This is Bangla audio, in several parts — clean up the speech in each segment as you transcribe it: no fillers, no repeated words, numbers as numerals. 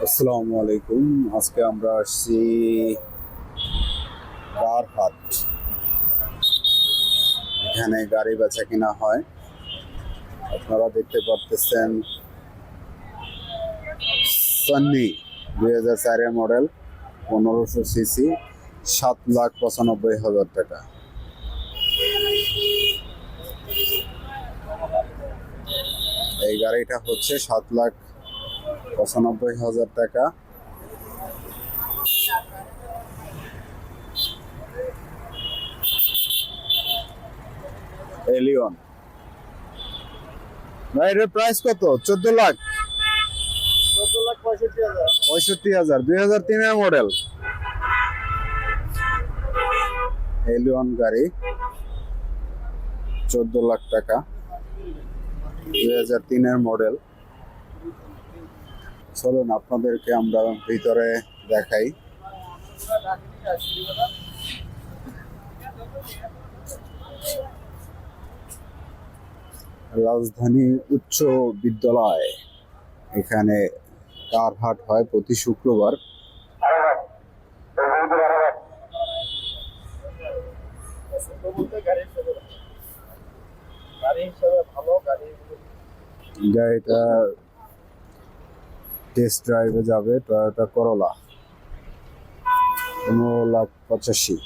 আসসালামু আলাইকুম। আজকে আমরা আসছি কার হাট। এখানে গাড়ি বেচা কিনা হয়। আপনারা দেখতে পারতেছেন সান্নি 2004 মডেল, 1500 সিসি, 7,95,000 টাকা। এই গাড়িটা হচ্ছে 7,95,000 টাকা। এলিয়ন ভাই, এর প্রাইস কত? 14 লাখ 65,000, 2003 মডেল এলিয়ন গাড়ি, 14 লাখ টাকা, 2003 মডেল। চলুন আপনাদেরকে আমরা ভিতরে দেখাই। রাজধানী উচ্চ বিদ্যালয়, এখানে কার হাট হয় প্রতি শুক্রবার। গাড়িটা টেস্ট ড্রাইভে যাবে টয়োটা করোলা, 15,85,000।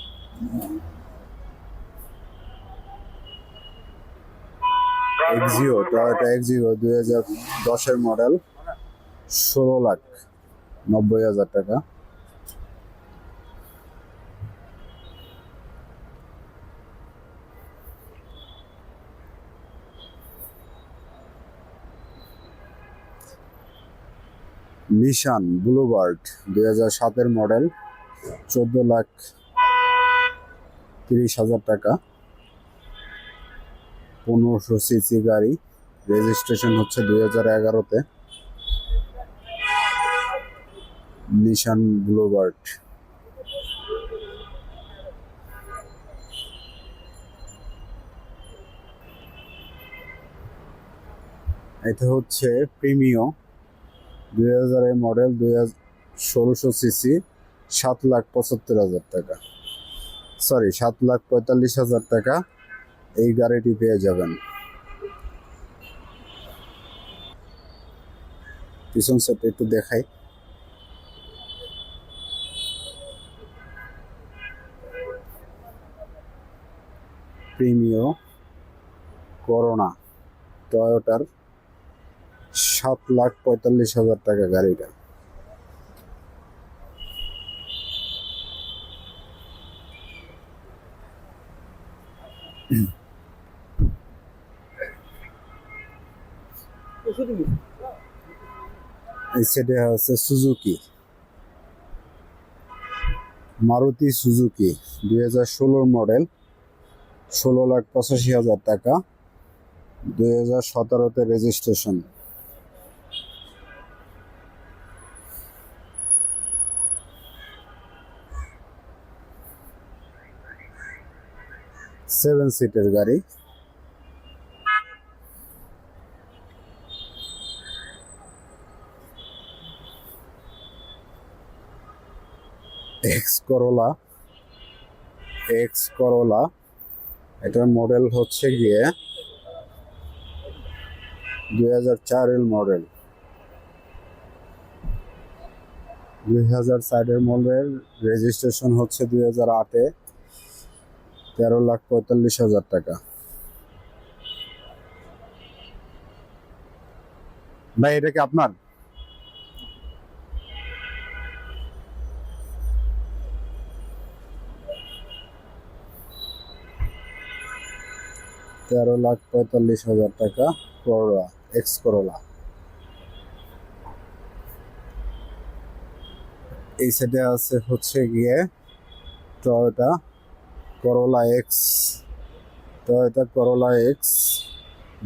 এক্সিও, টয়োটা এক্সিও 2010 মডেল, 16,90,000 টাকা। নিশান ব্লুবার্ড 2007 মডেল, 14,30,000 টাকা, 1500 সিসি গাড়ি, রেজিস্ট্রেশন হচ্ছে 2011-তে। নিশান ব্লুবার্ড। এটা হচ্ছে প্রিমিও 2000 মডেল, 1600 সিসি, 7,75,000 টাকা, সরি 7,45,000 টাকা। এই গাড়িটি পেয়ে যাবেন। পিছন সাইডে একটু দেখাই। প্রিমিও করোনা টয়োটার, 7,45,000 টাকা গাড়িটা। এই সাইডে আছে সুজুকি, মারুতি সুজুকি 2016 মডেল, 16,85,000 টাকা, 2017-তে রেজিস্ট্রেশন। সেভেন সিটের গাড়ি। এক্স করোলা, এটার মডেল হচ্ছে গিয়ে 2004 মডেল, 2004 মডেল, রেজিস্ট্রেশন হচ্ছে 2008-এ, 13,45,000 টাকা। ভাই, এটা কি আপনার? $13,45,000 টাকা করোলা, এক্স করোলা। এই সাইডে আছে হচ্ছে গিয়ে টয়োটা করোলা এক্স,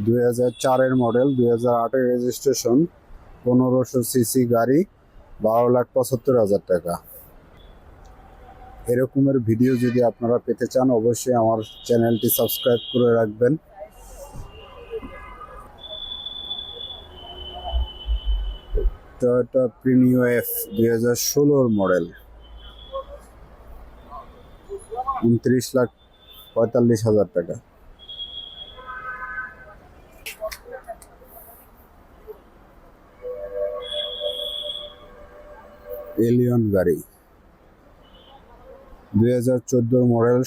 2004 মডেল, 2008-এর রেজিস্ট্রেশন, 1500 সিসি গাড়ি, 12,75,000 টাকা। এরকমের ভিডিও যদি আপনারা পেতে চান অবশ্যই আমার চ্যানেলটি সাবস্ক্রাইব করে রাখবেন। টয়োটা প্রিমিও এফ 2016 মডেল, 29,45,000 টাকা। এলিয়ন গাড়ি 2014 মডেল,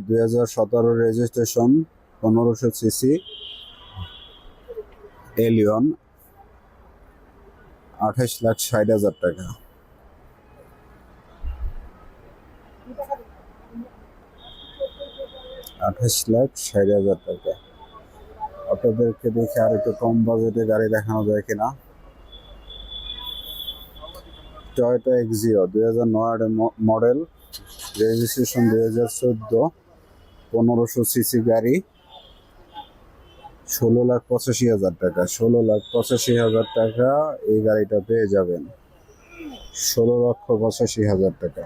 2017 রেজিস্ট্রেশন, 1500 সিসি এলিয়ন, 28,60,000 টাকা। টাকা। আপনাদেরকে দেখে আর একটু কম বাজেটে গাড়ি দেখানো যায় কিনা। Toyota Axio 2009 model, registration 2014, 1500 CC গাড়ি, 16,85,000 টাকা। 16,85,000 টাকা এই গাড়িটা পেয়ে যাবেন। 16,85,000 টাকা।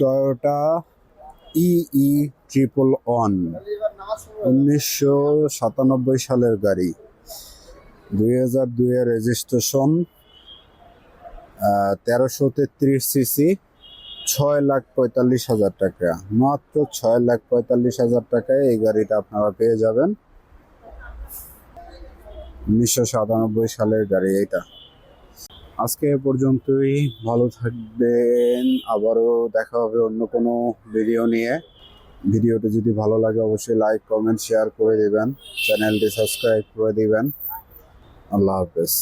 টয়োটা ইই 1997 সালের গাড়ি, 2002 এর রেজিস্ট্রেশন, 1333 সিসি, 6,45,000 টাকা। মাত্র 6,45,000 টাকায় এই গাড়িটা আপনারা পেয়ে যাবেন। 1997 সালের গাড়ি এটা। আজকে এ পর্যন্তই, ভালো থাকবেন। আবারও দেখা হবে অন্য কোনো ভিডিও নিয়ে। ভিডিওটি যদি ভালো লাগে অবশ্যই লাইক, কমেন্ট, শেয়ার করে দিবেন। চ্যানেলটি সাবস্ক্রাইব করে দিবেন। আল্লাহ হাফেজ।